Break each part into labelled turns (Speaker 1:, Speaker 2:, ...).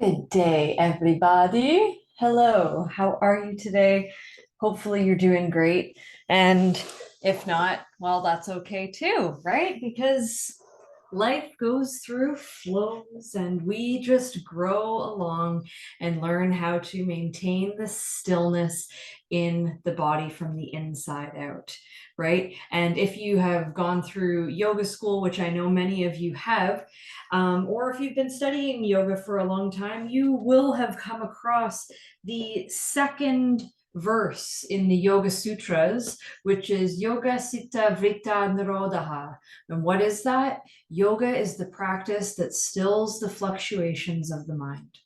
Speaker 1: Good day, everybody. Hello, how are you today? Hopefully, you're doing great. And if not, well, that's okay too, right? Because life goes through flows and we just grow along and learn how to maintain the stillness in the body from the inside out, right? And if you have gone through yoga school, which I know many of you have, or if you've been studying yoga for a long time, you will have come across the second verse in the Yoga Sutras, which is Yogas-citta-vrtti-nirodhah. And what is that? Yoga is the practice that stills the fluctuations of the mind.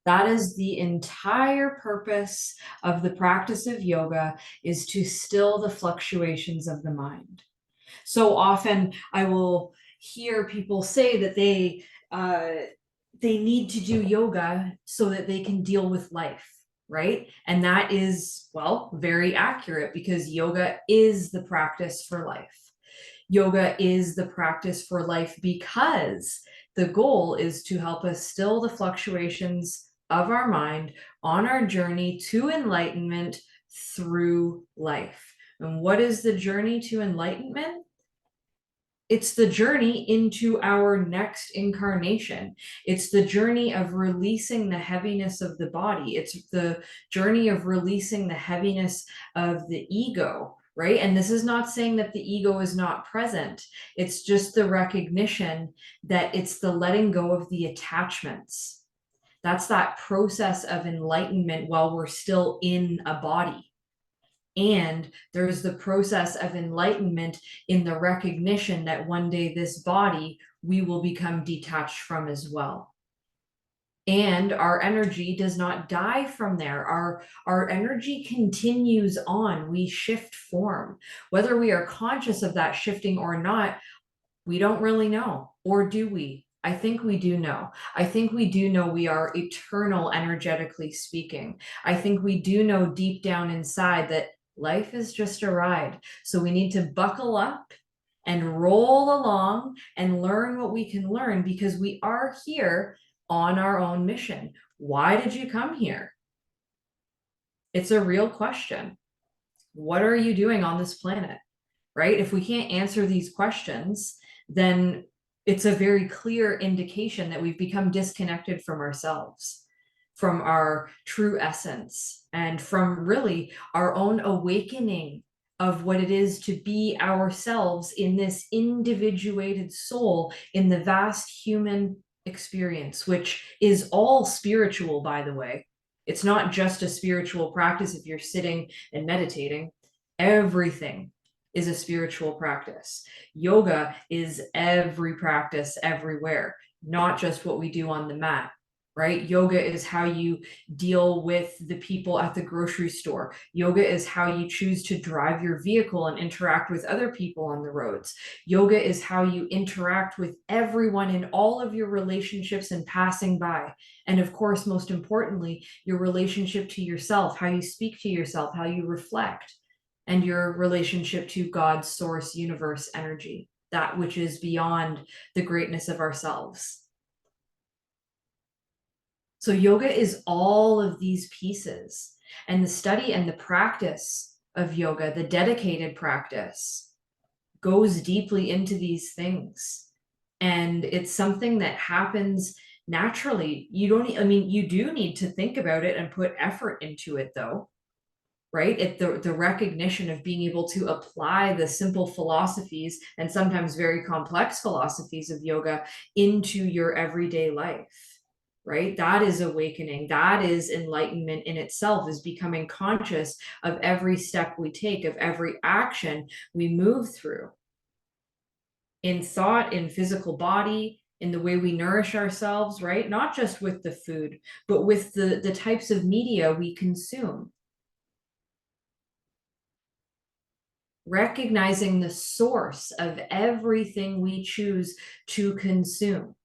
Speaker 1: That is the entire purpose of the practice of yoga, is to still the fluctuations of the mind. So often I will hear people say that they need to do yoga so that they can deal with life, right? And that is, well, very accurate, because yoga is the practice for life. Yoga is the practice for life because the goal is to help us still the fluctuations of our mind on our journey to enlightenment through life. And what is the journey to enlightenment? It's the journey into our next incarnation. It's the journey of releasing the heaviness of the body. It's the journey of releasing the heaviness of the ego, right? And this is not saying that the ego is not present. It's just the recognition that it's the letting go of the attachments. That's that process of enlightenment while we're still in a body. And there's the process of enlightenment in the recognition that one day this body we will become detached from as well. And our energy does not die from there. Our energy continues on. We shift form. Whether we are conscious of that shifting or not, we don't really know. Or do we? I think we do know. I think we do know we are eternal, energetically speaking. I think we do know deep down inside that life is just a ride. So we need to buckle up and roll along and learn what we can learn, because we are here on our own mission. Why did you come here? It's a real question. What are you doing on this planet? Right? If we can't answer these questions, then it's a very clear indication that we've become disconnected from ourselves, from our true essence, and from really our own awakening of what it is to be ourselves in this individuated soul in the vast human experience, which is all spiritual, by the way. It's not just a spiritual practice if you're sitting and meditating. Everything is a spiritual practice. Yoga is every practice everywhere, not just what we do on the mat, right? Yoga is how you deal with the people at the grocery store. Yoga is how you choose to drive your vehicle and interact with other people on the roads. Yoga is how you interact with everyone in all of your relationships and passing by. And of course, most importantly, your relationship to yourself, how you speak to yourself, how you reflect, and your relationship to God's source, universe, energy, that which is beyond the greatness of ourselves. So yoga is all of these pieces, and the study and the practice of yoga, the dedicated practice, goes deeply into these things. And it's something that happens naturally. You don't, I mean, you do need to think about it and put effort into it, though, right? The recognition of being able to apply the simple philosophies and sometimes very complex philosophies of yoga into your everyday life, right? That is awakening. That is enlightenment in itself, is becoming conscious of every step we take, of every action we move through, in thought, in physical body, in the way we nourish ourselves, right? Not just with the food, but with the types of media we consume. Recognizing the source of everything we choose to consume,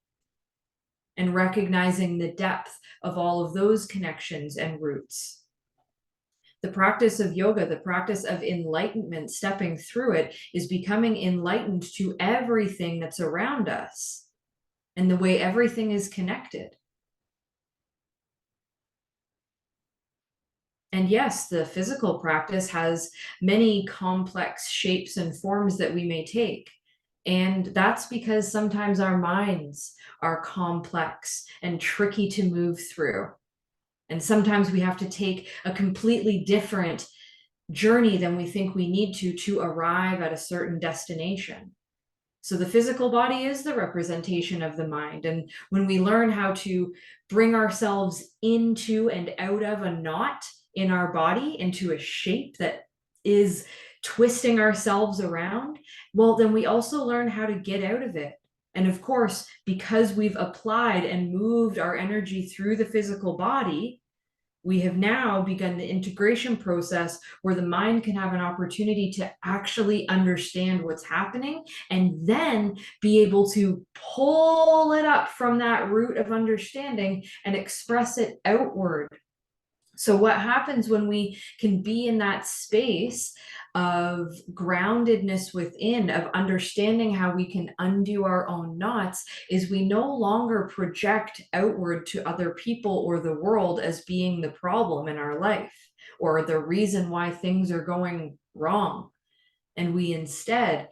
Speaker 1: and recognizing the depth of all of those connections and roots. The practice of yoga, the practice of enlightenment, stepping through it, is becoming enlightened to everything that's around us and the way everything is connected. And yes, the physical practice has many complex shapes and forms that we may take. And that's because sometimes our minds are complex and tricky to move through. And sometimes we have to take a completely different journey than we think we need to arrive at a certain destination. So the physical body is the representation of the mind. And when we learn how to bring ourselves into and out of a knot in our body, into a shape that is twisting ourselves around, well, then we also learn how to get out of it. And of course, because we've applied and moved our energy through the physical body, we have now begun the integration process where the mind can have an opportunity to actually understand what's happening and then be able to pull it up from that root of understanding and express it outward. So what happens when we can be in that space of groundedness within, of understanding how we can undo our own knots, is we no longer project outward to other people or the world as being the problem in our life or the reason why things are going wrong. And we instead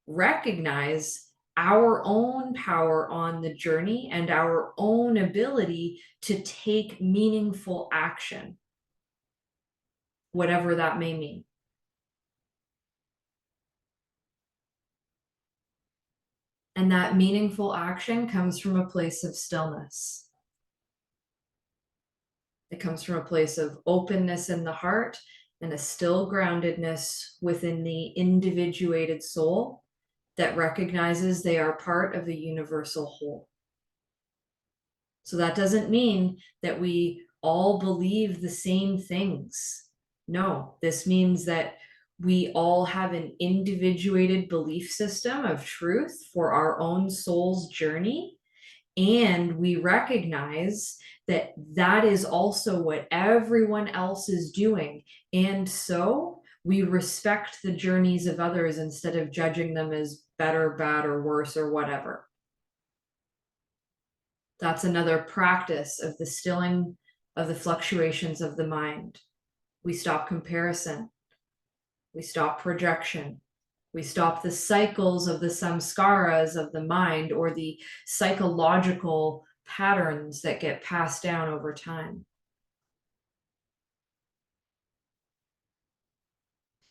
Speaker 1: recognize our own power on the journey and our own ability to take meaningful action, whatever that may mean. And that meaningful action comes from a place of stillness. It comes from a place of openness in the heart and a still groundedness within the individuated soul that recognizes they are part of the universal whole. So that doesn't mean that we all believe the same things. No, this means that we all have an individuated belief system of truth for our own soul's journey. And we recognize that that is also what everyone else is doing. And so we respect the journeys of others instead of judging them as better, bad, or worse, or whatever. That's another practice of the stilling of the fluctuations of the mind. We stop comparison. We stop projection. We stop the cycles of the samskaras of the mind or the psychological patterns that get passed down over time.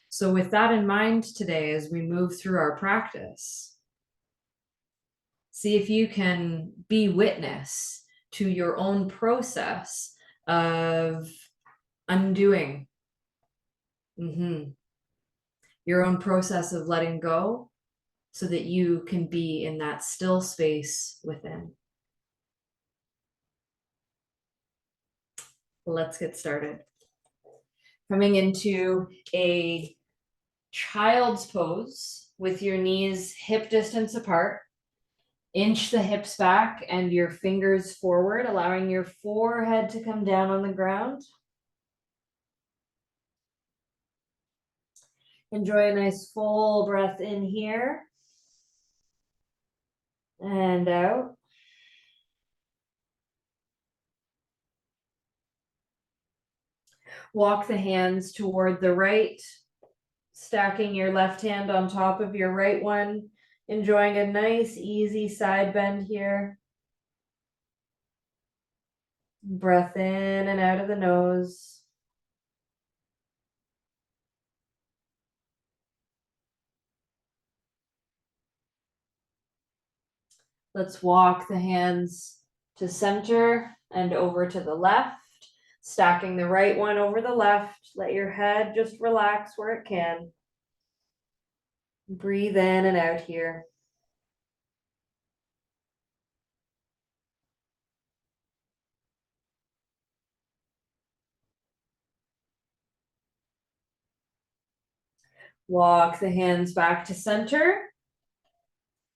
Speaker 1: So with that in mind today, as we move through our practice, see if you can be witness to your own process of undoing. Your own process of letting go so that you can be in that still space within. Let's get started. Coming into a child's pose with your knees hip distance apart. Inch the hips back and your fingers forward, allowing your forehead to come down on the ground. Enjoy a nice full breath in here and out. Walk the hands toward the right, stacking your left hand on top of your right one, enjoying a nice easy side bend here. Breath in and out of the nose. Let's walk the hands to center and over to the left, stacking the right one over the left. Let your head just relax where it can. Breathe in and out here. Walk the hands back to center.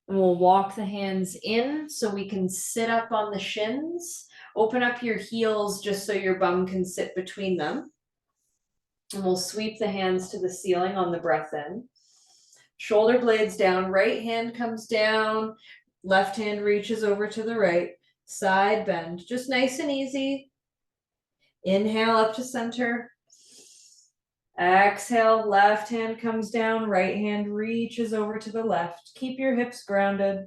Speaker 1: And we'll walk the hands in so we can sit up on the shins. Open up your heels just so your bum can sit between them. And we'll sweep the hands to the ceiling on the breath in. Shoulder blades down, right hand comes down, left hand reaches over to the right, side bend, just nice and easy. Inhale up to center, Exhale, left hand comes down, right hand reaches over to the left. Keep your hips grounded.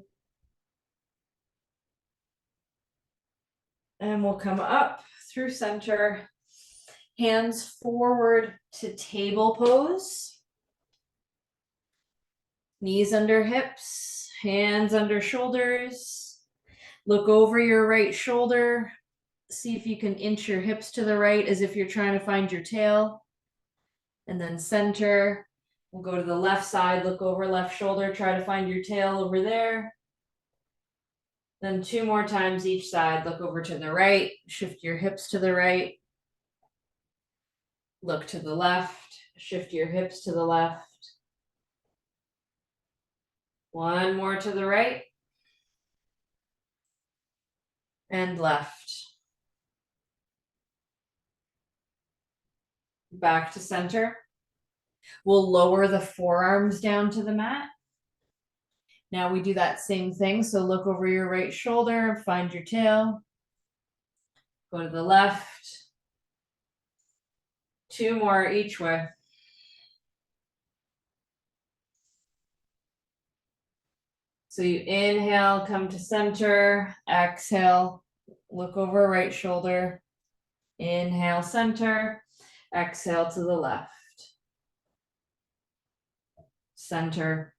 Speaker 1: And we'll come up through center. Hands forward to table pose. Knees under hips, hands under shoulders. Look over your right shoulder. See if you can inch your hips to the right as if you're trying to find your tail. And then center. We'll go to the left side, look over left shoulder, try to find your tail over there. Then 2 more times each side, look over to the right, shift your hips to the right. Look to the left, shift your hips to the left. 1 more to the right. And left. Back to center. We'll lower the forearms down to the mat. Now we do that same thing. So look over your right shoulder, find your tail. Go to the left. 2 more each way. So you inhale, come to center, exhale, look over right shoulder, inhale, center, exhale to the left, center.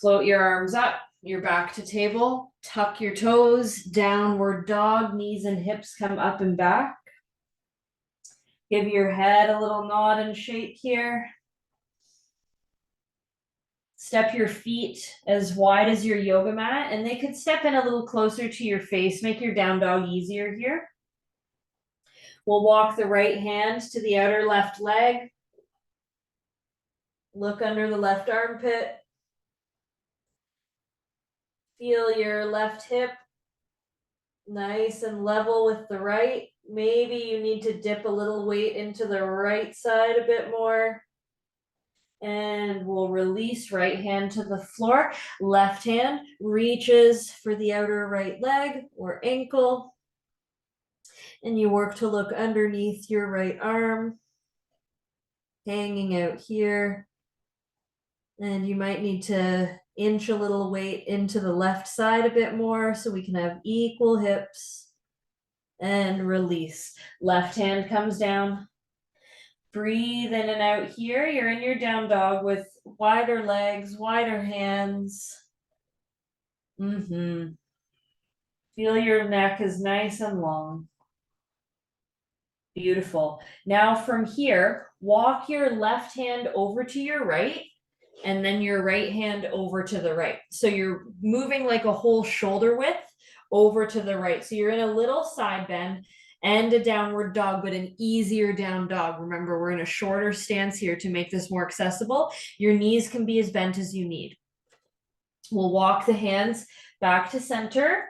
Speaker 1: Float your arms up, your back to table, tuck your toes, downward dog, knees and hips come up and back. Give your head a little nod and shake here. Step your feet as wide as your yoga mat, and they could step in a little closer to your face, make your down dog easier here. We'll walk the right hand to the outer left leg. Look under the left armpit. Feel your left hip nice and level with the right. Maybe you need to dip a little weight into the right side a bit more. And we'll release, right hand to the floor. Left hand reaches for the outer right leg or ankle. And you work to look underneath your right arm, hanging out here. And you might need to inch a little weight into the left side a bit more so we can have equal hips. And release. Left hand comes down. Breathe in and out here. You're in your down dog with wider legs, wider hands. Feel your neck is nice and long. Beautiful. Now from here, walk your left hand over to your right and then your right hand over to the right. So you're moving like a whole shoulder width over to the right. So you're in a little side bend and a downward dog, but an easier down dog. Remember, we're in a shorter stance here to make this more accessible. Your knees can be as bent as you need. We'll walk the hands back to center.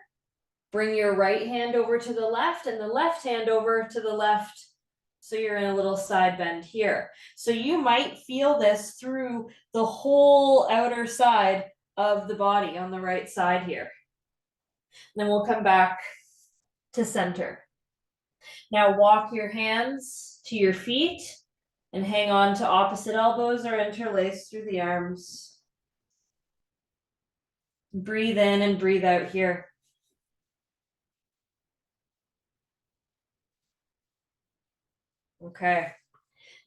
Speaker 1: Bring your right hand over to the left and the left hand over to the left. So you're in a little side bend here. So you might feel this through the whole outer side of the body on the right side here. Then we'll come back to center. Now walk your hands to your feet and hang on to opposite elbows or interlace through the arms. Breathe in and breathe out here. Okay.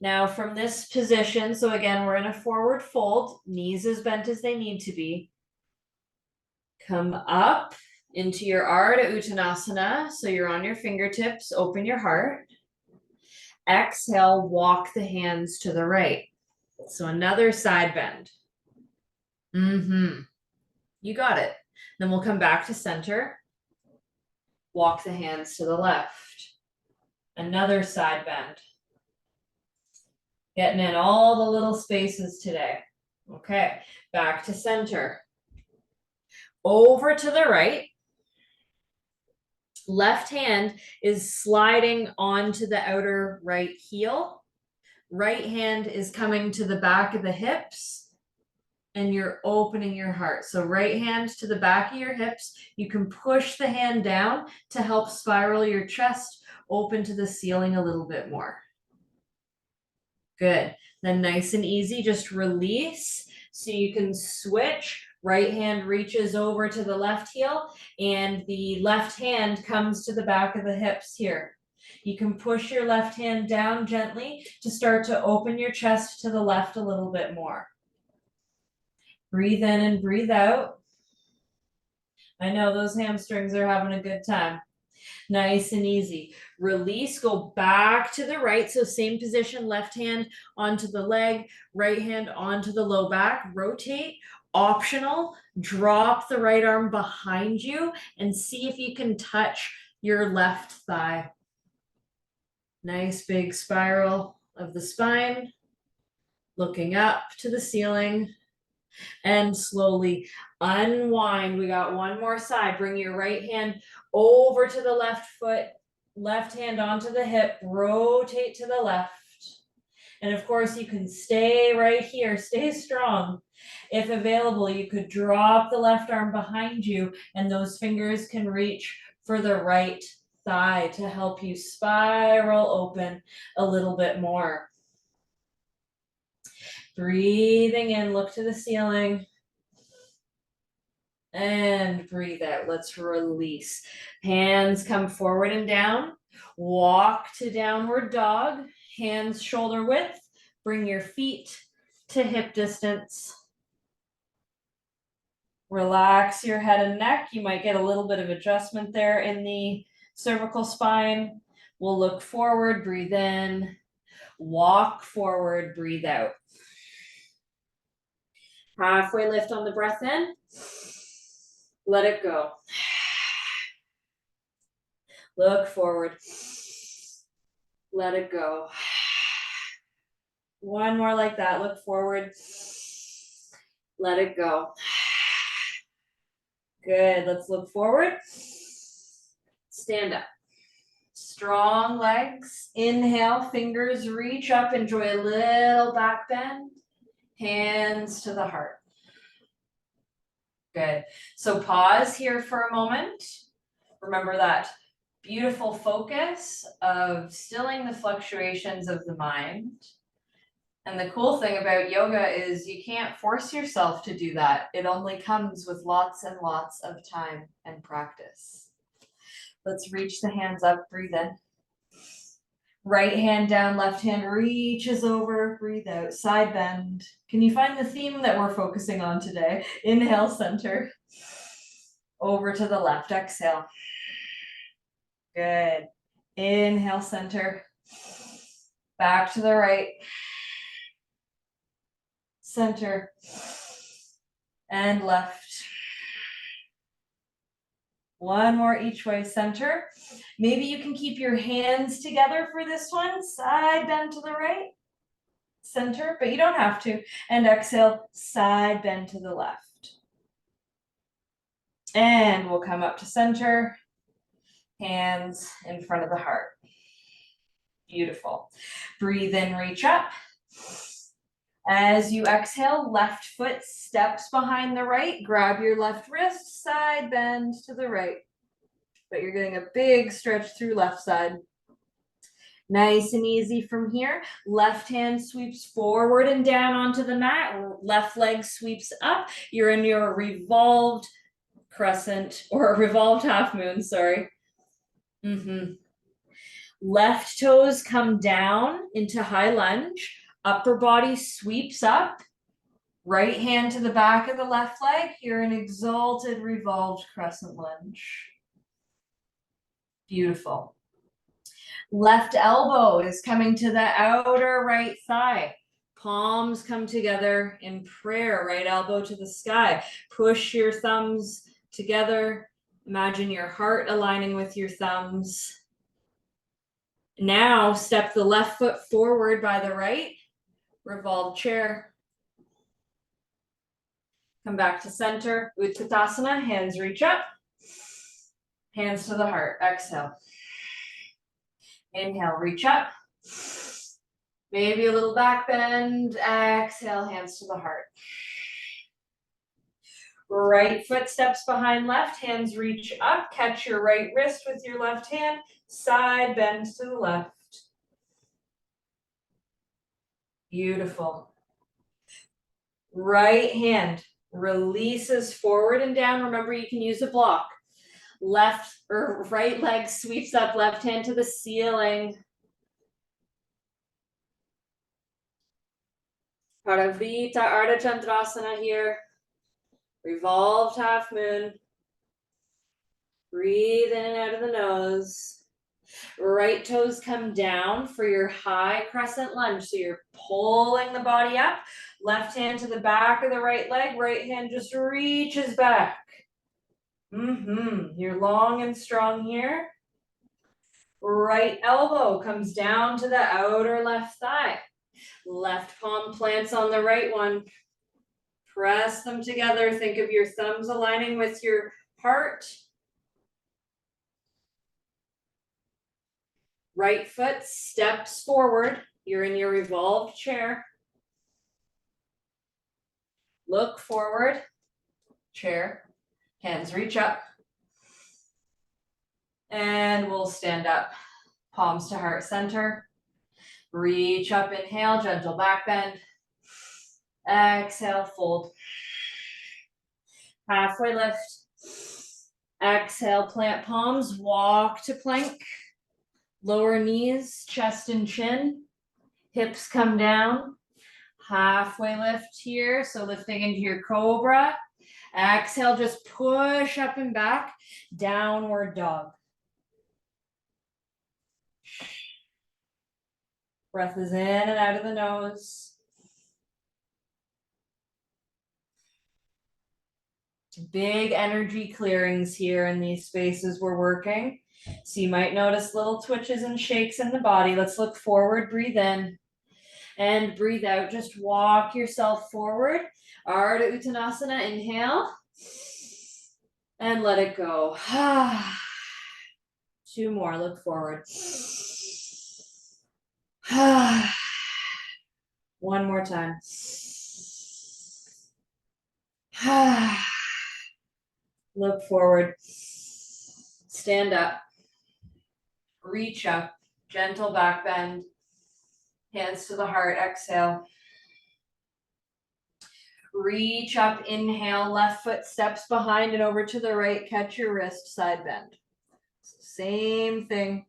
Speaker 1: Now from this position, so again, we're in a forward fold, knees as bent as they need to be. Come up into your Ardha Uttanasana. So you're on your fingertips, open your heart. Exhale, walk the hands to the right. So another side bend. You got it. Then we'll come back to center. Walk the hands to the left. Another side bend. Getting in all the little spaces today. Okay, back to center. Over to the right. Left hand is sliding onto the outer right heel. Right hand is coming to the back of the hips. And you're opening your heart. So right hand to the back of your hips. You can push the hand down to help spiral your chest open to the ceiling a little bit more. Good. Then nice and easy, just release. So you can switch. Right hand reaches over to the left heel and the left hand comes to the back of the hips here. You can push your left hand down gently to start to open your chest to the left a little bit more. Breathe in and breathe out. I know those hamstrings are having a good time. Nice and easy. Release, go back to the right. So same position, left hand onto the leg, right hand onto the low back. Rotate, optional. Drop the right arm behind you and see if you can touch your left thigh. Nice big spiral of the spine. Looking up to the ceiling. And slowly unwind. We got one more side. Bring your right hand over to the left foot, left hand onto the hip, rotate to the left. And of course, you can stay right here, stay strong. If available, you could drop the left arm behind you and those fingers can reach for the right thigh to help you spiral open a little bit more. Breathing in, look to the ceiling. And breathe out. Let's release. Hands come forward and down. Walk to downward dog. Hands shoulder width. Bring your feet to hip distance. Relax your head and neck. You might get a little bit of adjustment there in the cervical spine. We'll look forward, breathe in. Walk forward, breathe out. Halfway lift on the breath in. Let it go. Look forward. Let it go. One more like that. Look forward. Let it go. Good. Let's look forward. Stand up. Strong legs. Inhale. Fingers reach up. Enjoy a little back bend. Hands to the heart. Good. So pause here for a moment. Remember that beautiful focus of stilling the fluctuations of the mind. And the cool thing about yoga is you can't force yourself to do that. It only comes with lots and lots of time and practice. Let's reach the hands up, breathe in. Right hand down, left hand reaches over, breathe out, side bend. Can you find the theme that we're focusing on today? Inhale, center. Over to the left, exhale. Good. Inhale, center. Back to the right. Center. And left. One more each way, center. Maybe you can keep your hands together for this one. Side bend to the right. Center, but you don't have to. And exhale, side bend to the left. And we'll come up to center. Hands in front of the heart. Beautiful. Breathe in, reach up. As you exhale, left foot steps behind the right. Grab your left wrist, side bend to the right. But you're getting a big stretch through left side. Nice and easy from here. Left hand sweeps forward and down onto the mat. Left leg sweeps up. You're in your revolved crescent or revolved half moon, sorry. Left toes come down into high lunge. Upper body sweeps up. Right hand to the back of the left leg. You're an exalted revolved crescent lunge. Beautiful. Left elbow is coming to the outer right thigh. Palms come together in prayer. Right elbow to the sky. Push your thumbs together. Imagine your heart aligning with your thumbs. Now step the left foot forward by the right. Revolve chair. Come back to center. Utkatasana. Hands reach up. Hands to the heart. Exhale. Inhale, reach up. Maybe a little back bend. Exhale, hands to the heart. Right foot steps behind left. Hands reach up. Catch your right wrist with your left hand. Side bend to the left. Beautiful. Right hand releases forward and down. Remember, you can use a block. Left or right leg sweeps up, left hand to the ceiling. Paravita Ardha Chandrasana here. Revolved half moon. Breathe in and out of the nose. Right toes come down for your high crescent lunge. So you're pulling the body up. Left hand to the back of the right leg. Right hand just reaches back. You're long and strong here. Right elbow comes down to the outer left thigh. Left palm plants on the right one. Press them together. Think of your thumbs aligning with your heart. Right foot steps forward. You're in your revolved chair. Look forward. Chair. Hands reach up. And we'll stand up. Palms to heart center. Reach up, inhale, gentle back bend. Exhale, fold. Halfway lift. Exhale, plant palms, walk to plank. Lower knees, chest and chin. Hips come down. Halfway lift here, so lifting into your cobra. Exhale, just push up and back. Downward dog. Breath is in and out of the nose. Big energy clearings here in these spaces we're working. So you might notice little twitches and shakes in the body. Let's look forward, breathe in. And breathe out. Just walk yourself forward. Ardha Uttanasana, inhale. And let it go. 2 more, look forward. 1 more time. Look forward. Stand up. Reach up. Gentle back bend. Hands to the heart. Exhale. Reach up. Inhale. Left foot steps behind and over to the right. Catch your wrist. Side bend. Same thing.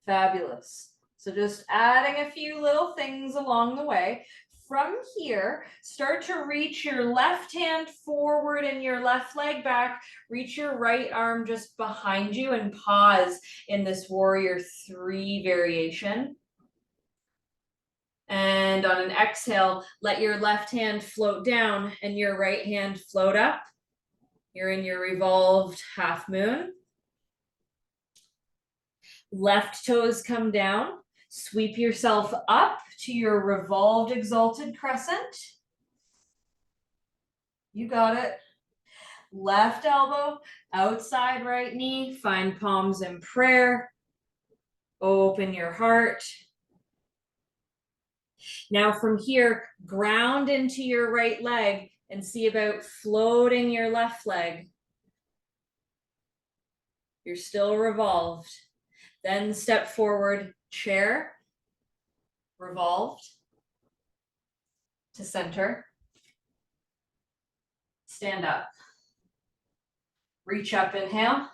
Speaker 1: Fabulous. So just adding a few little things along the way. From here, start to reach your left hand forward and your left leg back. Reach your right arm just behind you and pause in this warrior 3 variation. And on an exhale, let your left hand float down and your right hand float up. You're in your revolved half moon. Left toes come down. Sweep yourself up to your revolved exalted crescent. You got it. Left elbow, outside right knee. Find palms in prayer. Open your heart. Now from here, ground into your right leg and see about floating your left leg. You're still revolved. Then step forward, chair. Revolved to center. Stand up. Reach up, inhale.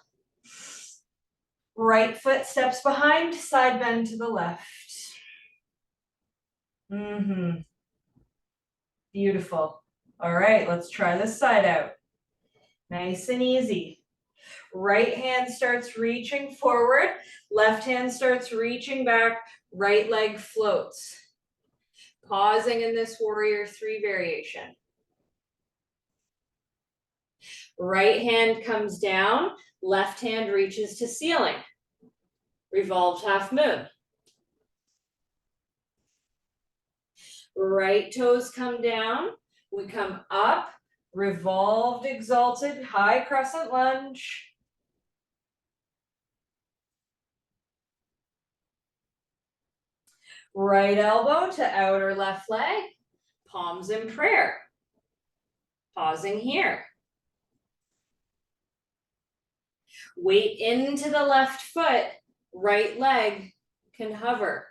Speaker 1: Right foot steps behind, side bend to the left. Beautiful. All right, let's try this side out. Nice and easy. Right hand starts reaching forward. Left hand starts reaching back. Right leg floats. Pausing in this warrior 3 variation. Right hand comes down. Left hand reaches to ceiling. Revolved half moon. Right toes come down. We come up. Revolved, exalted, high crescent lunge. Right elbow to outer left leg. Palms in prayer. Pausing here. Weight into the left foot. Right leg can hover.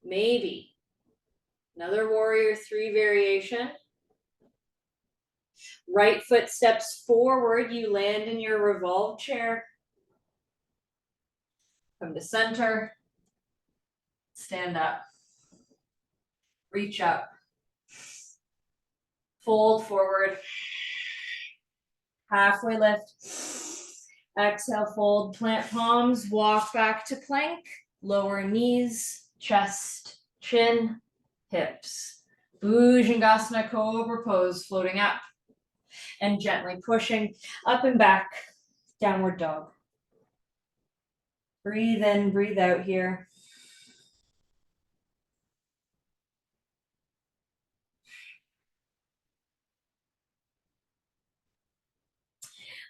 Speaker 1: Maybe. Another warrior three variation. Right foot steps forward. You land in your revolved chair. Come to center. Stand up. Reach up. Fold forward. Halfway lift. Exhale, fold, plant palms, walk back to plank. Lower knees, chest, chin, hips. Bhujangasana, cobra pose, floating up and gently pushing up and back, downward dog. Breathe in, breathe out here.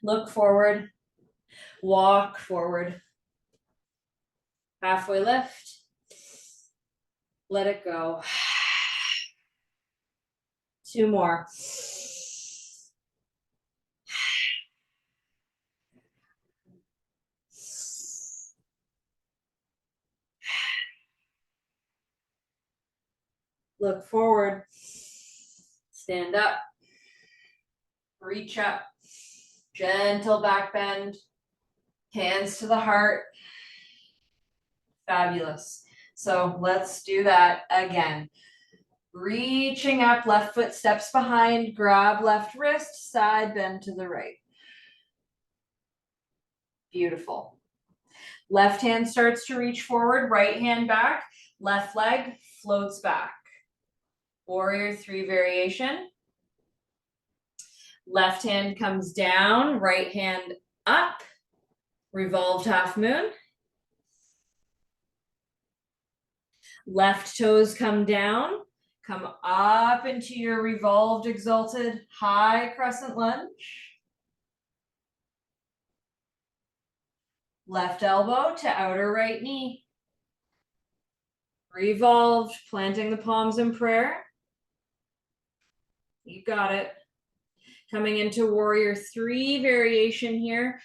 Speaker 1: Look forward, walk forward. Halfway lift. Let it go. 2 more. Look forward. Stand up. Reach up. Gentle back bend. Hands to the heart. Fabulous. So let's do that again. Reaching up, left foot steps behind, grab left wrist, side bend to the right. Beautiful. Left hand starts to reach forward, right hand back, left leg floats back. Warrior three variation. Left hand comes down, right hand up, revolved half moon. Left toes come down, come up into your revolved, exalted, high crescent lunge. Left elbow to outer right knee. Revolved, planting the palms in prayer. You got it. Coming into warrior three variation here.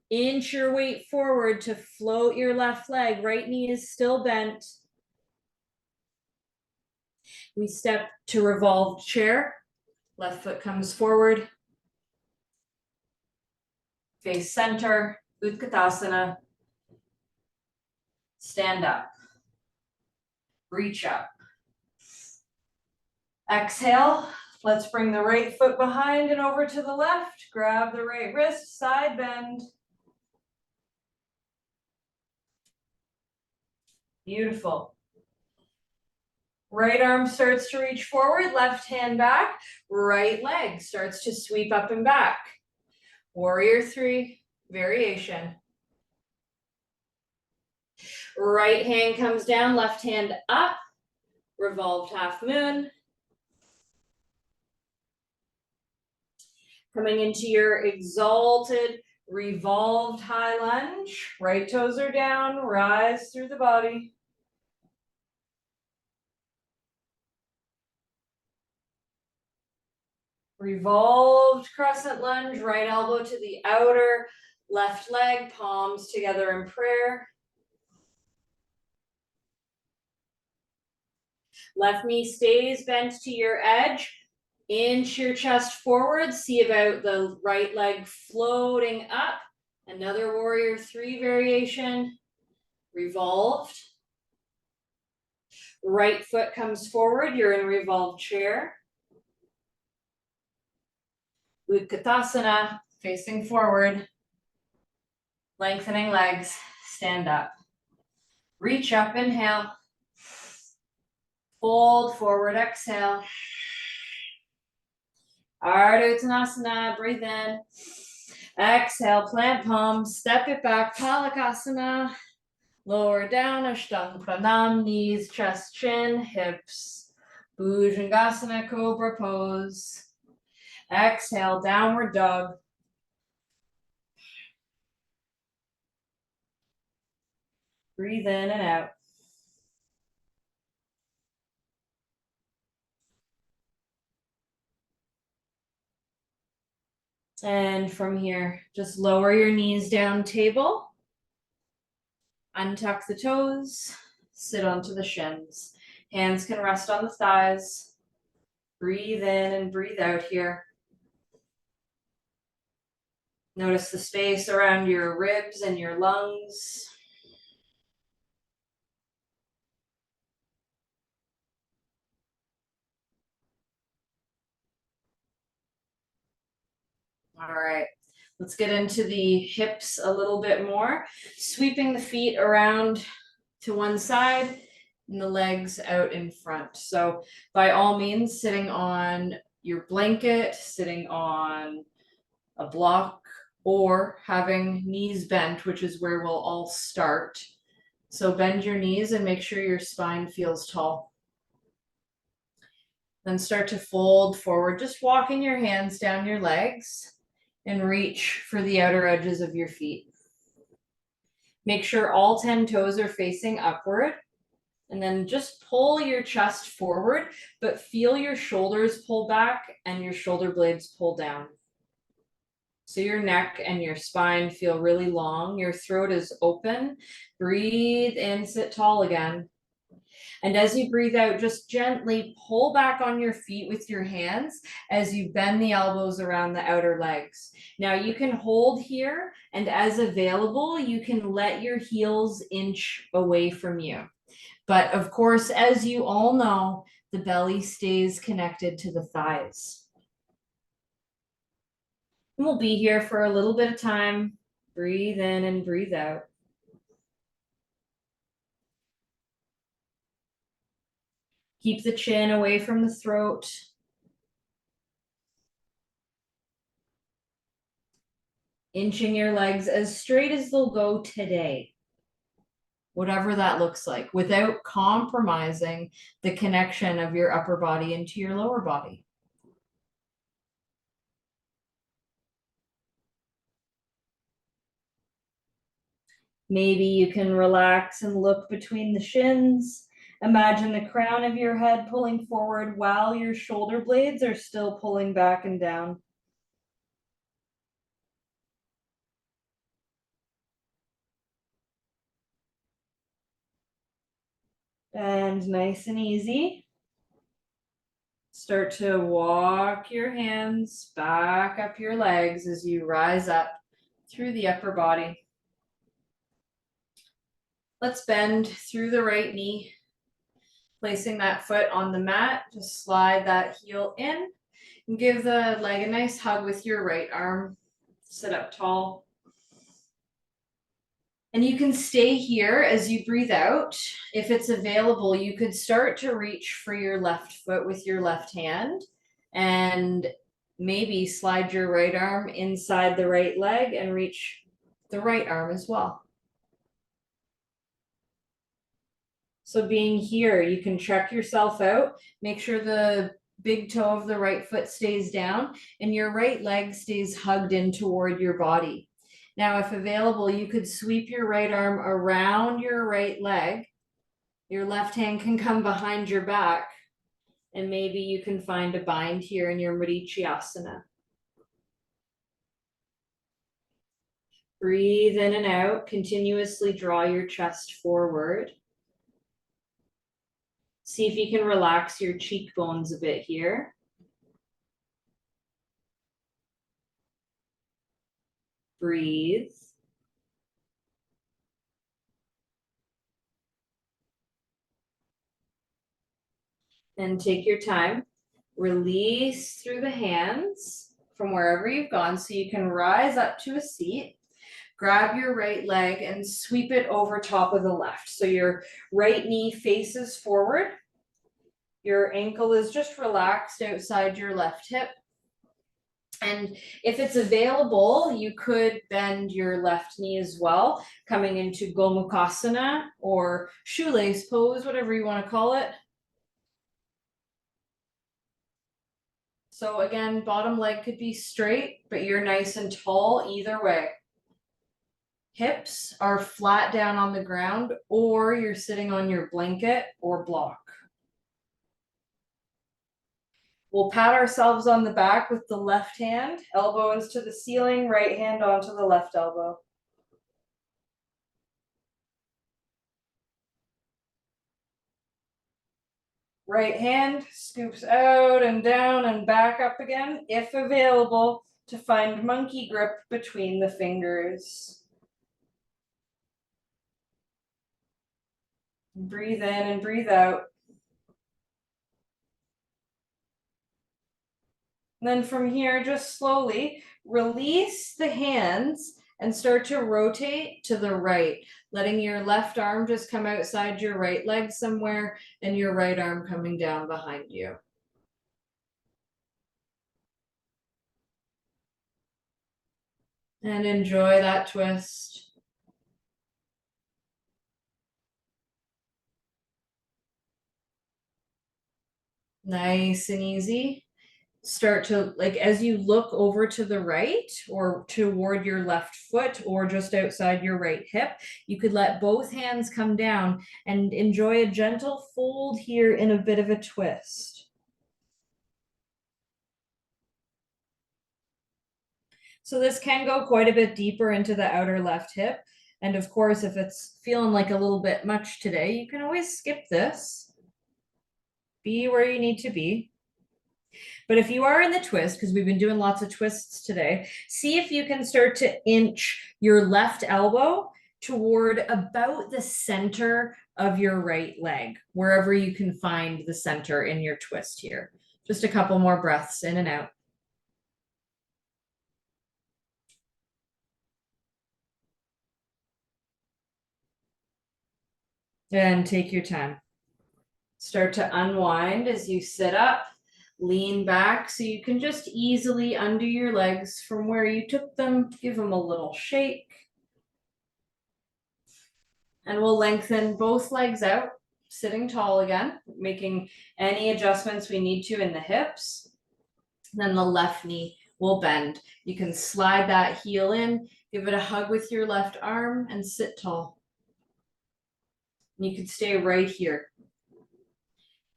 Speaker 1: Inch your weight forward to float your left leg. Right knee is still bent. We step to revolved chair. Left foot comes forward. Face center, Utkatasana. Stand up. Reach up. Exhale. Let's bring the right foot behind and over to the left. Grab the right wrist, side bend. Beautiful. Right arm starts to reach forward, left hand back, right leg starts to sweep up and back. Warrior three, variation. Right hand comes down, left hand up, revolved half moon. Coming into your exalted, revolved high lunge. Right toes are down, rise through the body. Revolved crescent lunge, right elbow to the outer, left leg, palms together in prayer. Left knee stays bent to your edge. Inch your chest forward. See about the right leg floating up. Another warrior three variation. Revolved. Right foot comes forward. You're in revolved chair. Utkatasana, facing forward. Lengthening legs. Stand up. Reach up, inhale. Fold forward, exhale. Ardha Uttanasana, breathe in. Exhale, plant palms, step it back, Palakasana. Lower down, Ashtanga Pranam, knees, chest, chin, hips. Bhujangasana, cobra pose. Exhale, downward dog. Breathe in and out. And from here, just lower your knees down, table. Untuck the toes, sit onto the shins. Hands can rest on the thighs. Breathe in and breathe out here. Notice the space around your ribs and your lungs. All right, let's get into the hips a little bit more. Sweeping the feet around to one side and the legs out in front. So by all means, sitting on your blanket, sitting on a block, or having knees bent, which is where we'll all start. So bend your knees and make sure your spine feels tall. Then start to fold forward, just walking your hands down your legs and reach for the outer edges of your feet. Make sure all 10 toes are facing upward, and then just pull your chest forward, but feel your shoulders pull back and your shoulder blades pull down. So your neck and your spine feel really long. Your throat is open. Breathe in, sit tall again. And as you breathe out, just gently pull back on your feet with your hands as you bend the elbows around the outer legs. Now you can hold here, and as available, you can let your heels inch away from you. But of course, as you all know, the belly stays connected to the thighs. And we'll be here for a little bit of time. Breathe in and breathe out. Keep the chin away from the throat. Inching your legs as straight as they'll go today. Whatever that looks like, without compromising the connection of your upper body into your lower body. Maybe you can relax and look between the shins. Imagine the crown of your head pulling forward while your shoulder blades are still pulling back and down. And nice and easy, start to walk your hands back up your legs as you rise up through the upper body. Let's bend through the right knee, placing that foot on the mat. Just slide that heel in and give the leg a nice hug with your right arm. Sit up tall. And you can stay here as you breathe out. If it's available, you could start to reach for your left foot with your left hand and maybe slide your right arm inside the right leg and reach the right arm as well. So being here, you can check yourself out, make sure the big toe of the right foot stays down and your right leg stays hugged in toward your body. Now, if available, you could sweep your right arm around your right leg. Your left hand can come behind your back, and maybe you can find a bind here in your becuase. Breathe in and out, continuously draw your chest forward. See if you can relax your cheekbones a bit here. Breathe. And take your time. Release through the hands from wherever you've gone so you can rise up to a seat. Grab your right leg and sweep it over top of the left. So your right knee faces forward. Your ankle is just relaxed outside your left hip. And if it's available, you could bend your left knee as well, coming into gomukhasana or shoelace pose, whatever you want to call it. So again, bottom leg could be straight, but you're nice and tall either way. Hips are flat down on the ground, or you're sitting on your blanket or block. We'll pat ourselves on the back with the left hand, elbows to the ceiling, right hand onto the left elbow. Right hand scoops out and down and back up again, if available, to find monkey grip between the fingers. Breathe in and breathe out. And then from here, just slowly release the hands and start to rotate to the right, letting your left arm just come outside your right leg somewhere and your right arm coming down behind you. And enjoy that twist. Nice and easy. Start to, like, as you look over to the right or toward your left foot or just outside your right hip, you could let both hands come down and enjoy a gentle fold here in a bit of a twist. So this can go quite a bit deeper into the outer left hip. And of course, if it's feeling like a little bit much today, you can always skip this. Be where you need to be. But if you are in the twist, because we've been doing lots of twists today, see if you can start to inch your left elbow toward about the center of your right leg, wherever you can find the center in your twist here. Just a couple more breaths in and out. And take your time. Start to unwind as you sit up, lean back so you can just easily undo your legs from where you took them. Give them a little shake. And we'll lengthen both legs out, sitting tall again, making any adjustments we need to in the hips. Then the left knee will bend. You can slide that heel in, give it a hug with your left arm, and sit tall. You can stay right here.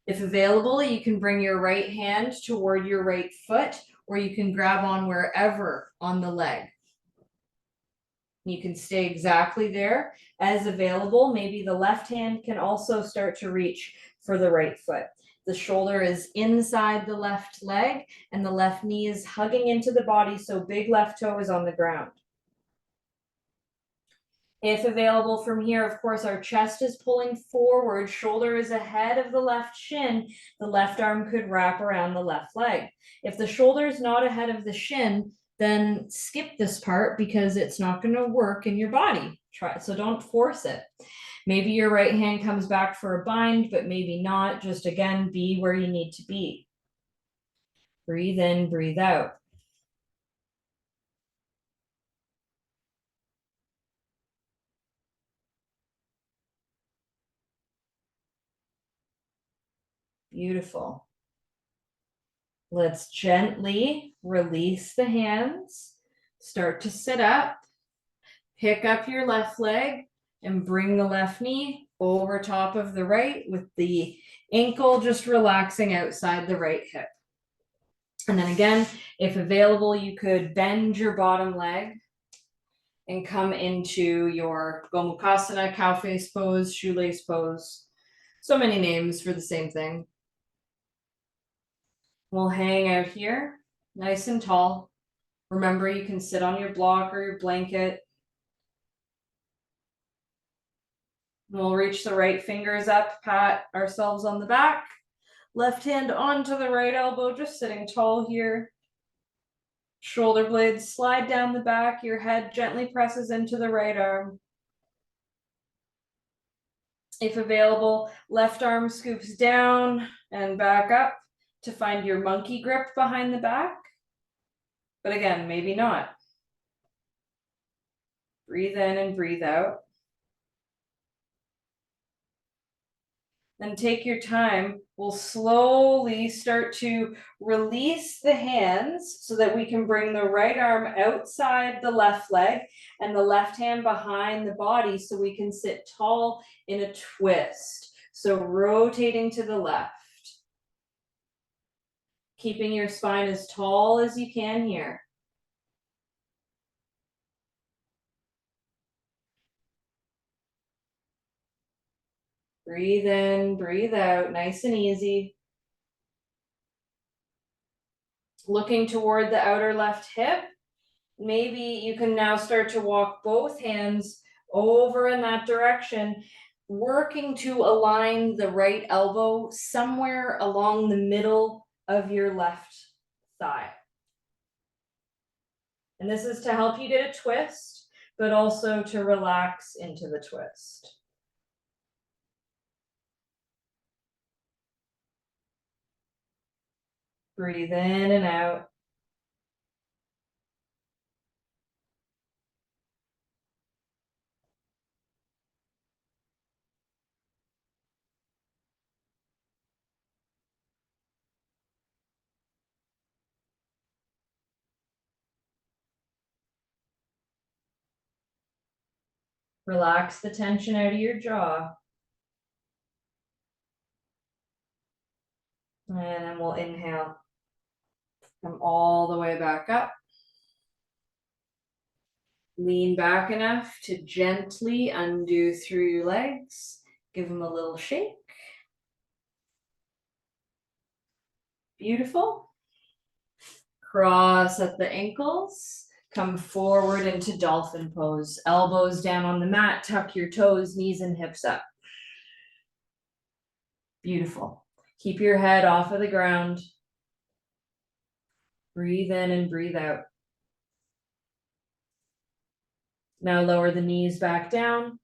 Speaker 1: If available, you can bring your right hand toward your right foot, or you can grab on wherever on the leg. You can stay exactly there as available. Maybe the left hand can also start to reach for the right foot. The shoulder is inside the left leg and the left knee is hugging into the body, so big left toe is on the ground. If available from here, of course, our chest is pulling forward, shoulder is ahead of the left shin, the left arm could wrap around the left leg. If the shoulder is not ahead of the shin, then skip this part because it's not going to work in your body. So don't force it. Maybe your right hand comes back for a bind, but maybe not. Just again, be where you need to be. Breathe in, breathe out. Beautiful. Let's gently release the hands, start to sit up, pick up your left leg and bring the left knee over top of the right with the ankle just relaxing outside the right hip. And then again, if available, you could bend your bottom leg and come into your Gomukhasana, cow face pose, shoelace pose. So many names for the same thing. We'll hang out here, nice and tall. Remember, you can sit on your block or your blanket. We'll reach the right fingers up, pat ourselves on the back. Left hand onto the right elbow, just sitting tall here. Shoulder blades slide down the back. Your head gently presses into the right arm. If available, left arm scoops down and back up to find your monkey grip behind the back. But again, maybe not. Breathe in and breathe out. Then take your time. We'll slowly start to release the hands so that we can bring the right arm outside the left leg and the left hand behind the body so we can sit tall in a twist. So rotating to the left. Keeping your spine as tall as you can here. Breathe in, breathe out, nice and easy. Looking toward the outer left hip. Maybe you can now start to walk both hands over in that direction, working to align the right elbow somewhere along the middle of your left thigh. And this is to help you get a twist, but also to relax into the twist. Breathe in and out. Relax the tension out of your jaw. And then we'll inhale. Come all the way back up. Lean back enough to gently undo through your legs. Give them a little shake. Beautiful. Cross at the ankles. Come forward into dolphin pose. Elbows down on the mat. Tuck your toes, knees and hips up. Beautiful. Keep your head off of the ground. Breathe in and breathe out. Now lower the knees back down.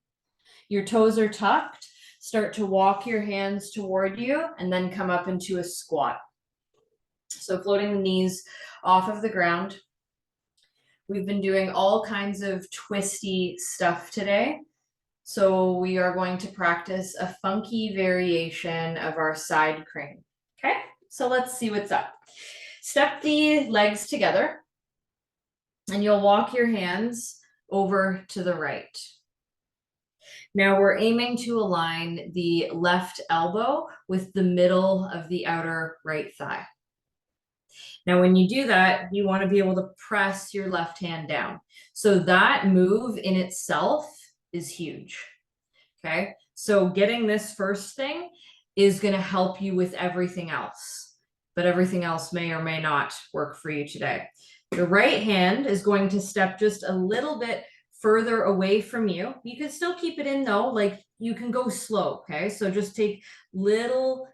Speaker 1: Your toes are tucked. Start to walk your hands toward you and then come up into a squat. So floating the knees off of the ground. We've been doing all kinds of twisty stuff today. So we are going to practice a funky variation of our side crane. Okay, so let's see what's up. Step the legs together and you'll walk your hands over to the right. Now we're aiming to align the left elbow with the middle of the outer right thigh. Now, when you do that, you want to be able to press your left hand down. So that move in itself is huge. Okay, so getting this first thing is going to help you with everything else, but everything else may or may not work for you today. The right hand is going to step just a little bit further away from you. You can still keep it in though, like you can go slow, okay? So just take little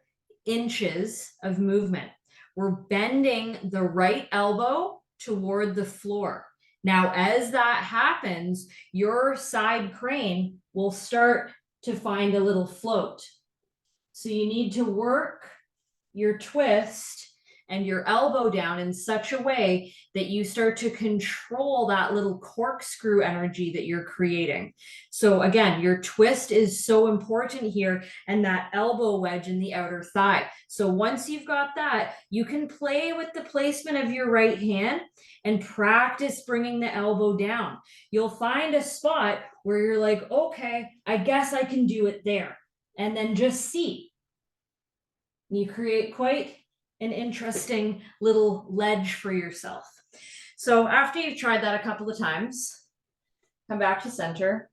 Speaker 1: inches of movement. We're bending the right elbow toward the floor. Now, as that happens, your side crane will start to find a little float. So you need to work your twist and your elbow down in such a way that you start to control that little corkscrew energy that you're creating. So again, your twist is so important here, and that elbow wedge in the outer thigh. So once you've got that, you can play with the placement of your right hand and practice bringing the elbow down. You'll find a spot where you're like, okay, I guess I can do it there. And then just see. You create quite an interesting little ledge for yourself. So after you've tried that a couple of times, come back to center,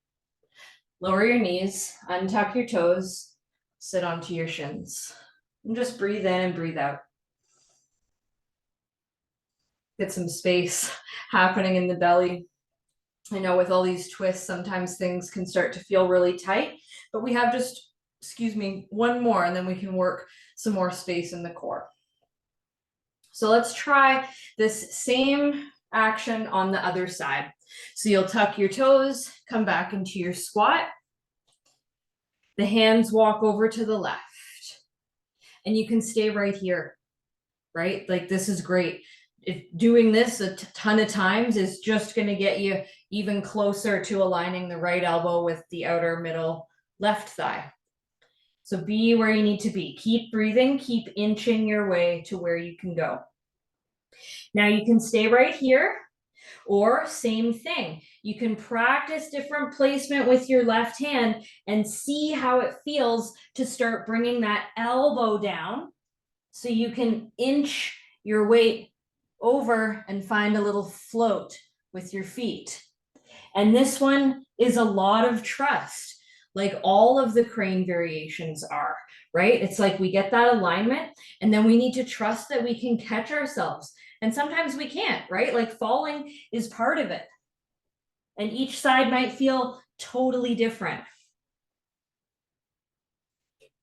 Speaker 1: lower your knees, untuck your toes, sit onto your shins, and just breathe in and breathe out. Get some space happening in the belly. I know with all these twists, sometimes things can start to feel really tight, but we have just, one more, and then we can work some more space in the core. So let's try this same action on the other side. So you'll tuck your toes, come back into your squat. The hands walk over to the left. And you can stay right here, right? Like this is great. If doing this a ton of times is just going to get you even closer to aligning the right elbow with the outer middle left thigh. So be where you need to be. Keep breathing, keep inching your way to where you can go. Now you can stay right here, or same thing. You can practice different placement with your left hand and see how it feels to start bringing that elbow down so you can inch your weight over and find a little float with your feet. And this one is a lot of trust. like all of the crane variations are, right? It's like we get that alignment and then we need to trust that we can catch ourselves. And sometimes we can't, right? Like falling is part of it. And each side might feel totally different.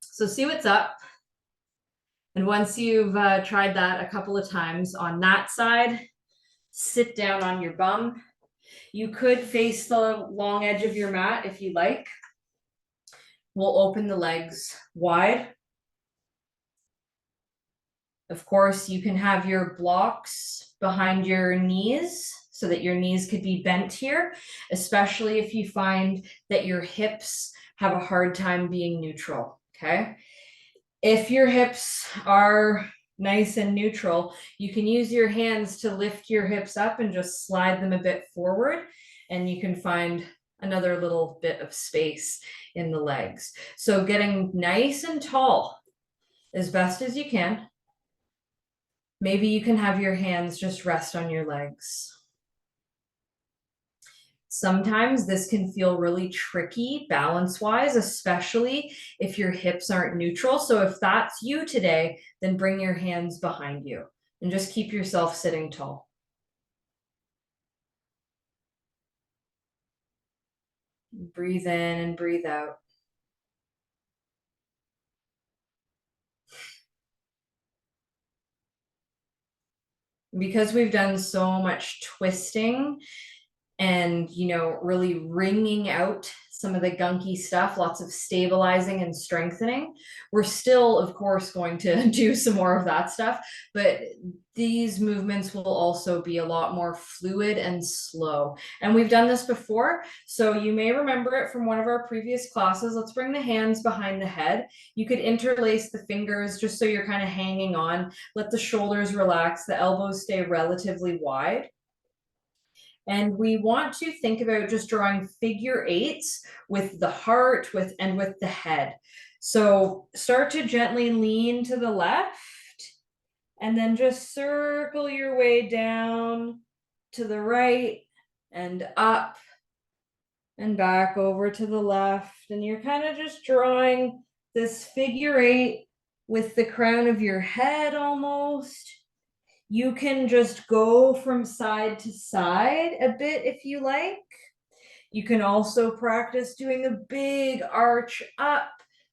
Speaker 1: So see what's up. And once you've tried that a couple of times on that side, sit down on your bum. You could face the long edge of your mat if you like. We'll open the legs wide. Of course, you can have your blocks behind your knees so that your knees could be bent here, especially if you find that your hips have a hard time being neutral, okay? If your hips are nice and neutral, you can use your hands to lift your hips up and just slide them a bit forward, and you can find another little bit of space in the legs. So getting nice and tall as best as you can. Maybe you can have your hands just rest on your legs. Sometimes this can feel really tricky balance-wise, especially if your hips aren't neutral. So if that's you today, then bring your hands behind you and just keep yourself sitting tall. Breathe in and breathe out. Because we've done so much twisting and, you know, really wringing out some of the gunky stuff, lots of stabilizing and strengthening. We're still, of course, going to do some more of that stuff, but these movements will also be a lot more fluid and slow. And we've done this before, so you may remember it from one of our previous classes. Let's bring the hands behind the head. You could interlace the fingers just so you're kind of hanging on. Let the shoulders relax, the elbows stay relatively wide. And we want to think about just drawing figure eights with the heart and with the head. So start to gently lean to the left and then just circle your way down to the right and up and back over to the left. And you're kind of just drawing this figure eight with the crown of your head almost. You can just go from side to side a bit if you like. You can also practice doing a big arch up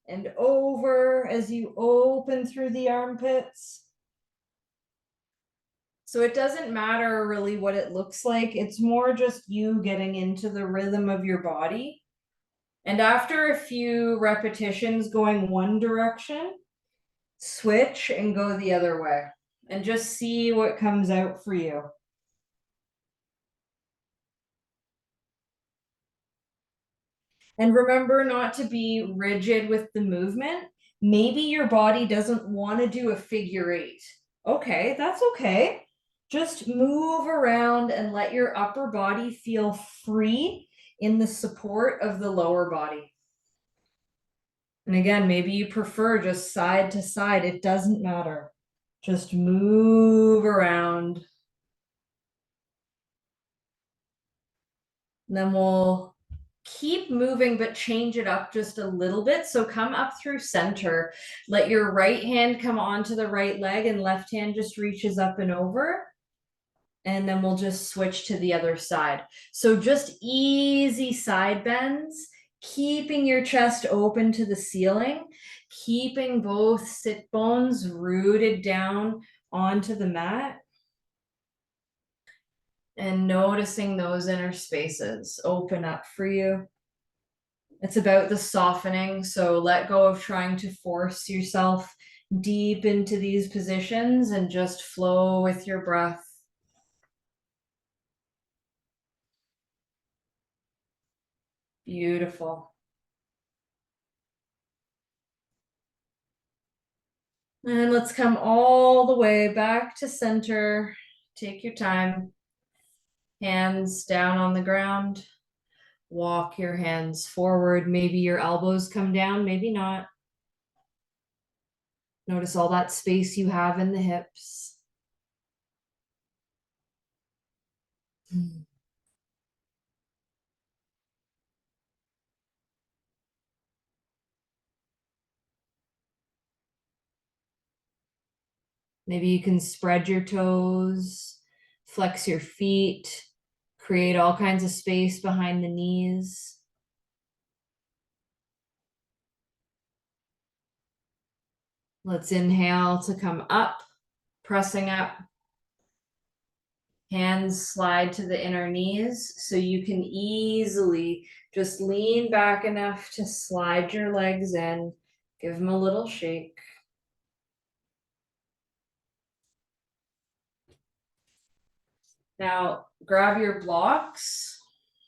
Speaker 1: and over as you open through the armpits. So it doesn't matter really what it looks like. It's more just you getting into the rhythm of your body. And after a few repetitions going one direction, switch and go the other way. And just see what comes out for you. And remember not to be rigid with the movement. Maybe your body doesn't want to do a figure eight. Okay, that's okay. Just move around and let your upper body feel free in the support of the lower body. And again, maybe you prefer just side to side. It doesn't matter. Just move around. And then we'll keep moving, but change it up just a little bit. So come up through center. Let your right hand come onto the right leg and left hand just reaches up and over. And then we'll just switch to the other side. So just easy side bends, keeping your chest open to the ceiling, keeping both sit bones rooted down onto the mat. And noticing those inner spaces open up for you. It's about the softening, so let go of trying to force yourself deep into these positions and just flow with your breath. Beautiful. And let's come all the way back to center. Take your time. Hands down on the ground. Walk your hands forward. Maybe your elbows come down, maybe not. Notice all that space you have in the hips. Maybe you can spread your toes, flex your feet, create all kinds of space behind the knees. Let's inhale to come up, pressing up. Hands slide to the inner knees so you can easily just lean back enough to slide your legs in. Give them a little shake. Now grab your blocks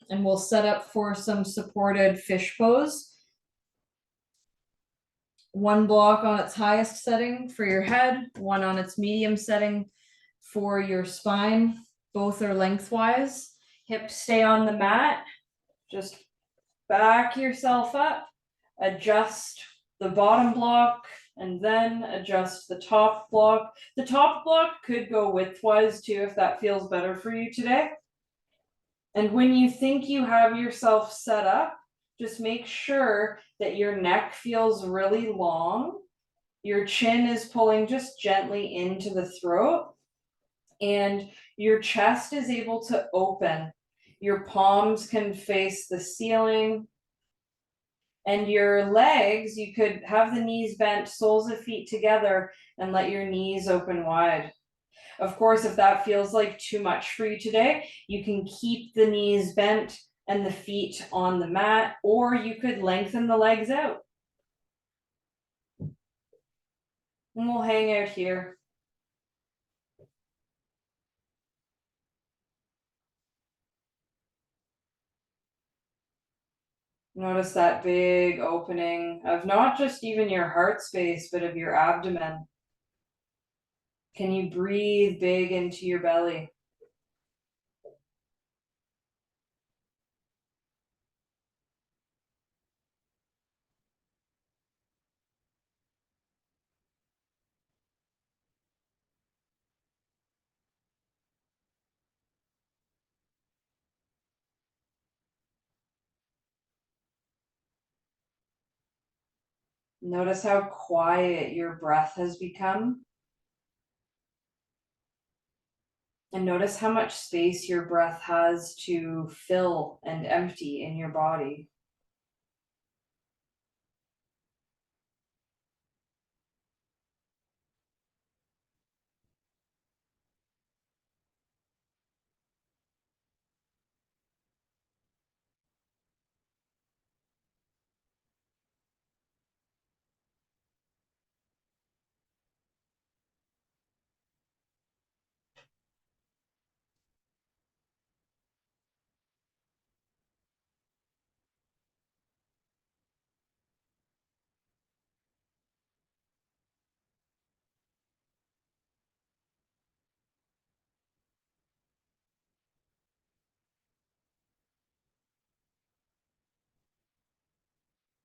Speaker 1: and we'll set up for some supported fish pose. One block on its highest setting for your head, one on its medium setting for your spine. Both are lengthwise. Hips stay on the mat. Just back yourself up, adjust the bottom block, and then adjust the top block. The top block could go widthwise too if that feels better for you today. And when you think you have yourself set up, just make sure that your neck feels really long. Your chin is pulling just gently into the throat, and your chest is able to open. Your palms can face the ceiling. And your legs, you could have the knees bent, soles of feet together, and let your knees open wide. Of course, if that feels like too much for you today, you can keep the knees bent and the feet on the mat, or you could lengthen the legs out. And we'll hang out here. Notice that big opening of not just even your heart space, but of your abdomen. Can you breathe big into your belly? Notice how quiet your breath has become. And notice how much space your breath has to fill and empty in your body.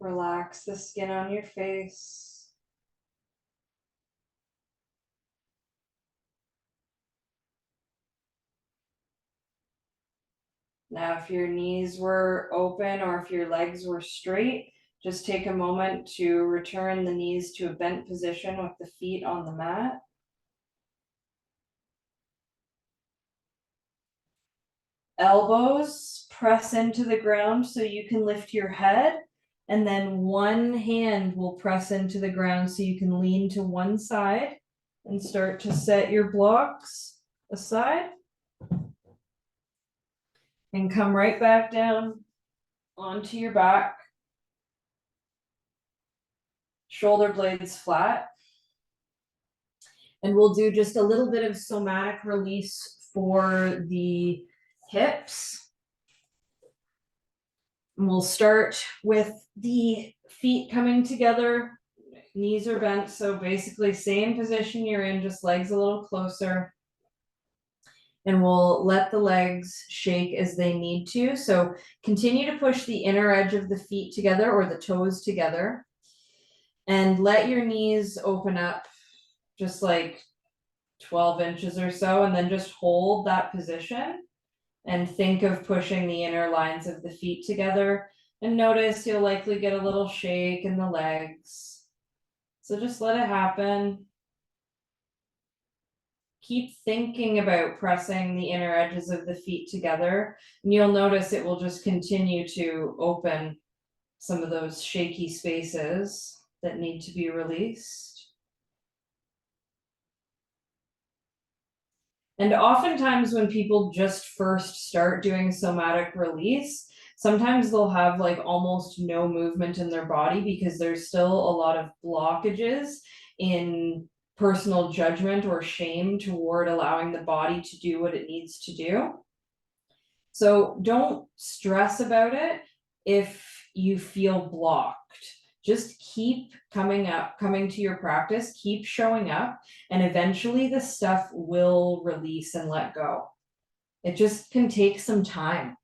Speaker 1: Relax the skin on your face. Now, if your knees were open or if your legs were straight, just take a moment to return the knees to a bent position with the feet on the mat. Elbows press into the ground so you can lift your head, and then one hand will press into the ground so you can lean to one side and start to set your blocks aside. And come right back down onto your back. Shoulder blades flat. And we'll do just a little bit of somatic release for the hips. And we'll start with the feet coming together. Knees are bent, so basically same position you're in, just legs a little closer. And we'll let the legs shake as they need to. So continue to push the inner edge of the feet together or the toes together. And let your knees open up just like 12 inches or so, and then just hold that position and think of pushing the inner lines of the feet together. And notice you'll likely get a little shake in the legs. So just let it happen. keep thinking about pressing the inner edges of the feet together, and you'll notice it will just continue to open some of those shaky spaces that need to be released. And oftentimes when people just first start doing somatic release, sometimes they'll have like almost no movement in their body because there's still a lot of blockages in personal judgment or shame toward allowing the body to do what it needs to do. So don't stress about it if you feel blocked. Just keep coming to your practice, keep showing up, and eventually the stuff will release and let go. It just can take some time.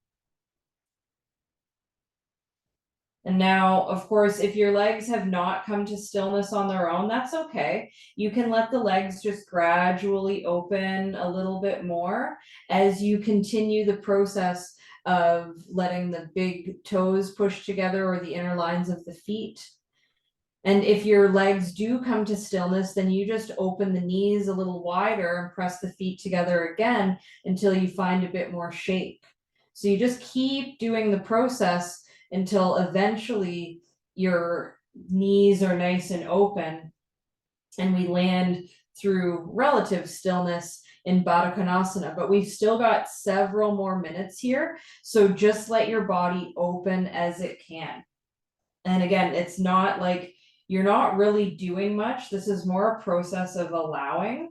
Speaker 1: And now, of course, if your legs have not come to stillness on their own, that's okay. You can let the legs just gradually open a little bit more as you continue the process of letting the big toes push together or the inner lines of the feet. And if your legs do come to stillness, then you just open the knees a little wider and press the feet together again until you find a bit more shape. So you just keep doing the process until eventually your knees are nice and open and we land through relative stillness in Baddha Konasana. But we've still got several more minutes here. So just let your body open as it can. And again, it's not like you're not really doing much. This is more a process of allowing.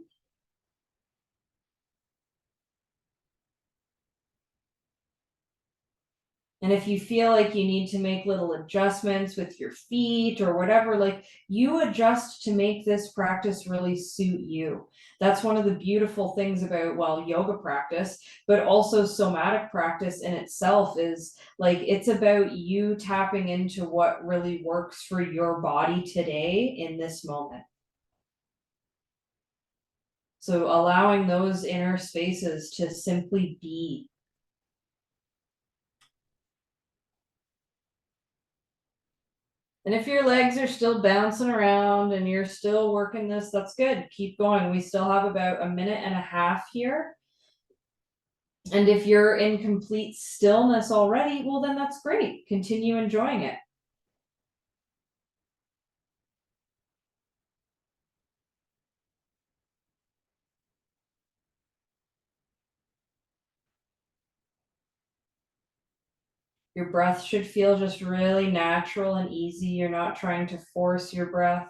Speaker 1: And if you feel like you need to make little adjustments with your feet or whatever, like you adjust to make this practice really suit you. That's one of the beautiful things about, well, yoga practice, but also somatic practice in itself is like, it's about you tapping into what really works for your body today in this moment. So allowing those inner spaces to simply be. And if your legs are still bouncing around and you're still working this, that's good. Keep going. We still have about a minute and a half here. And if you're in complete stillness already, well, then that's great. Continue enjoying it. Your breath should feel just really natural and easy. You're not trying to force your breath.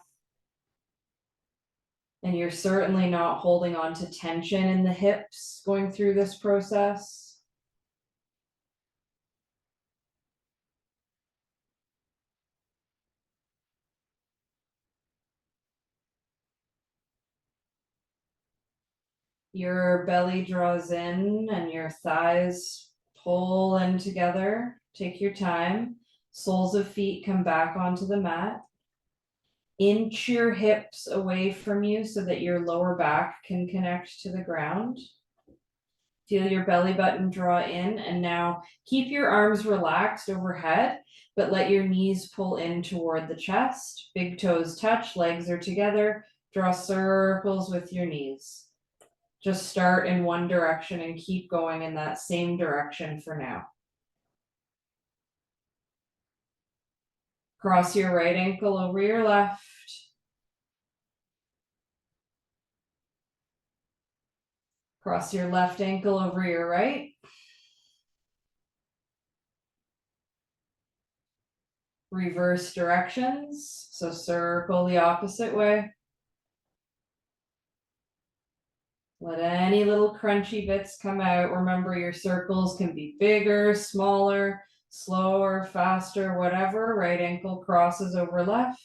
Speaker 1: And you're certainly not holding on to tension in the hips going through this process. Your belly draws in and your thighs pull in together. Take your time. Soles of feet come back onto the mat. Inch your hips away from you so that your lower back can connect to the ground. Feel your belly button draw in, and now keep your arms relaxed overhead, but let your knees pull in toward the chest. Big toes touch, legs are together. Draw circles with your knees. Just start in one direction and keep going in that same direction for now. Cross your right ankle over your left. Cross your left ankle over your right. Reverse directions, so circle the opposite way. Let any little crunchy bits come out. Remember, your circles can be bigger, smaller, slower, faster, whatever. Right ankle crosses over left.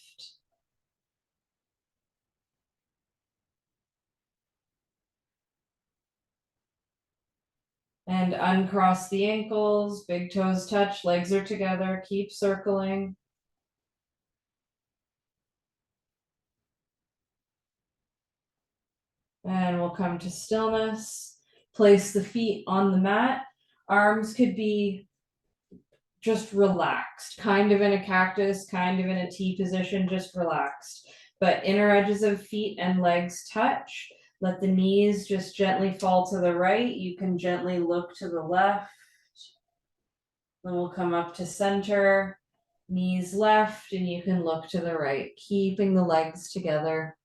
Speaker 1: And uncross the ankles, big toes touch, legs are together, keep circling. And we'll come to stillness. Place the feet on the mat. Arms could be just relaxed, kind of in a cactus, kind of in a T position, just relaxed. But inner edges of feet and legs touch. Let the knees just gently fall to the right. You can gently look to the left. Then we'll come up to center, knees left, and you can look to the right, keeping the legs together.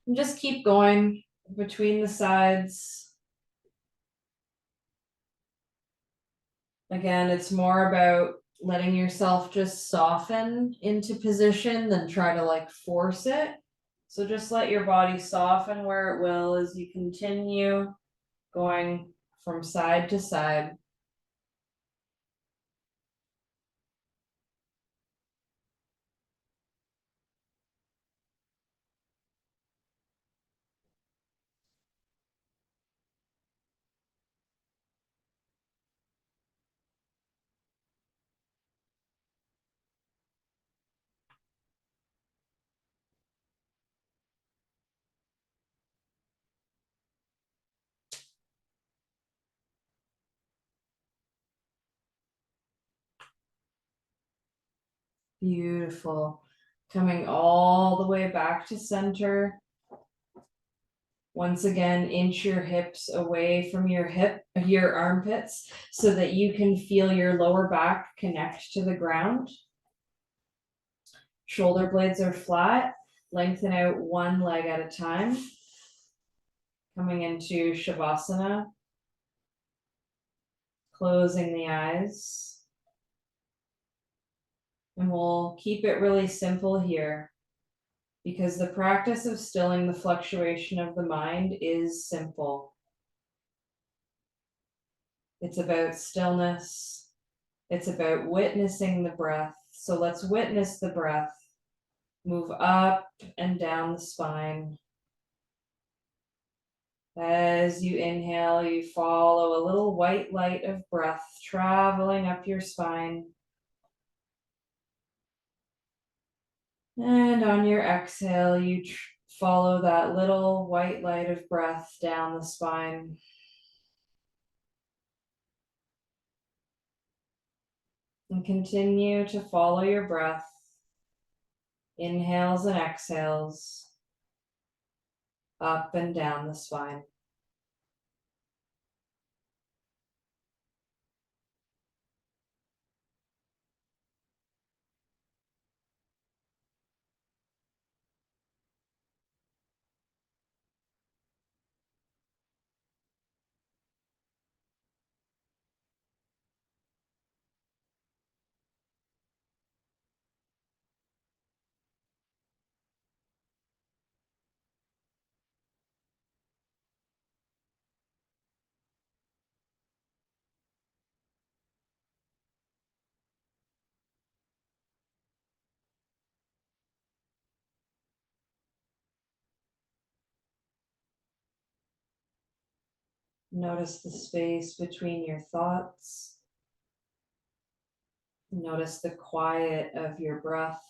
Speaker 1: And just keep going between the sides. Again, it's more about letting yourself just soften into position than try to like force it. So just let your body soften where it will as you continue going from side to side. Beautiful. Coming all the way back to center. Once again, inch your hips away from your armpits so that you can feel your lower back connect to the ground. Shoulder blades are flat. Lengthen out one leg at a time. Coming into Shavasana. Closing the eyes. And we'll keep it really simple here, because the practice of stilling the fluctuation of the mind is simple. It's about stillness. It's about witnessing the breath. So let's witness the breath. Move up and down the spine. As you inhale, you follow a little white light of breath traveling up your spine. And on your exhale, you follow that little white light of breath down the spine. And continue to follow your breath, inhales and exhales, up and down the spine. Notice the space between your thoughts. Notice the quiet of your breath.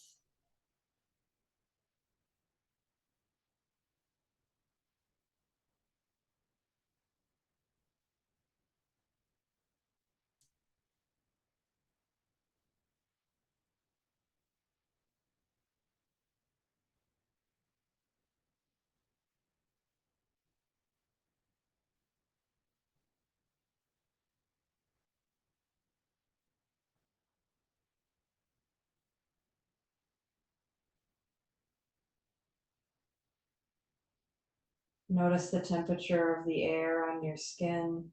Speaker 1: Notice the temperature of the air on your skin.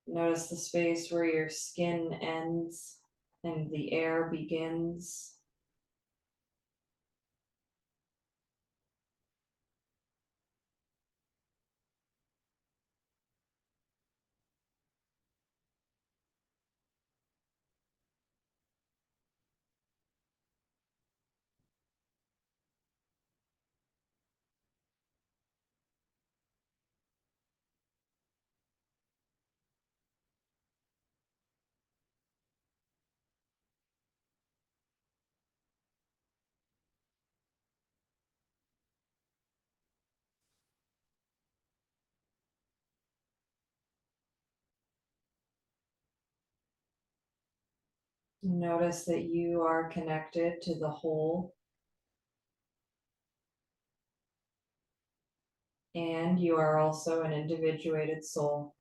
Speaker 1: Notice the space where your skin ends and the air begins. Notice that you are connected to the whole, and you are also an individuated soul.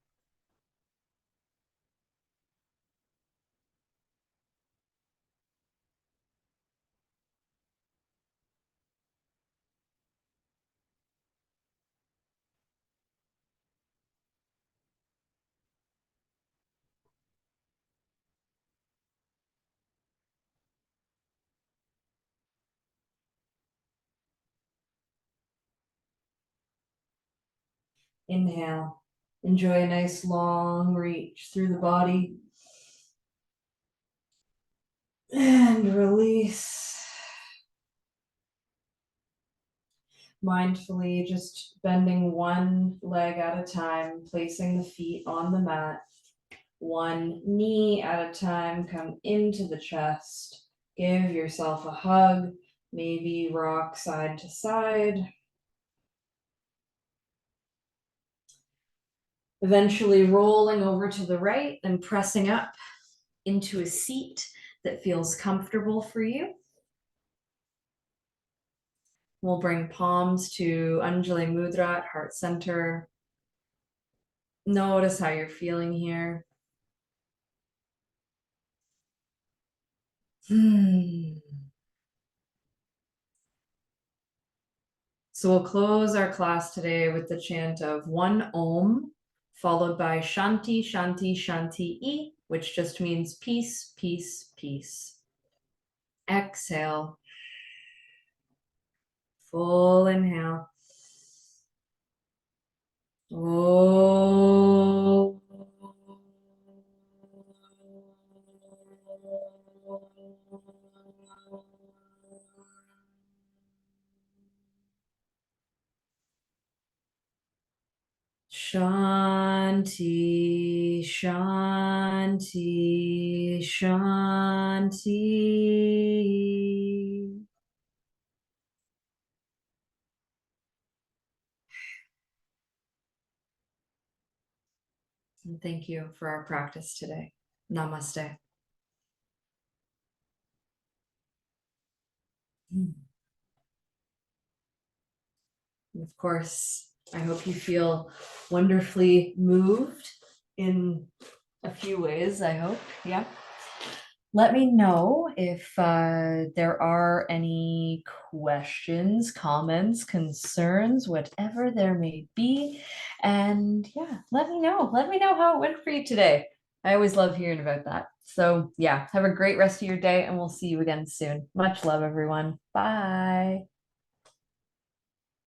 Speaker 1: Inhale. Enjoy a nice long reach through the body. And release. Mindfully just bending one leg at a time, placing the feet on the mat. One knee at a time, come into the chest. Give yourself a hug. Maybe rock side to side. Eventually rolling over to the right and pressing up into a seat that feels comfortable for you. We'll bring palms to Anjali Mudra at heart center. Notice how you're feeling here. So we'll close our class today with the chant of one Om, followed by Shanti, Shanti, Shanti E, which just means peace, peace, peace. Exhale. Full inhale. Oh. Shanti, Shanti, Shanti. And thank you for our practice today. Namaste. Of course, I hope you feel wonderfully moved in a few ways, I hope. Yeah. Let me know if there are any questions, comments, concerns, whatever there may be. And yeah, let me know. Let me know how it went for you today. I always love hearing about that. So yeah, have a great rest of your day and we'll see you again soon. Much love, everyone. Bye.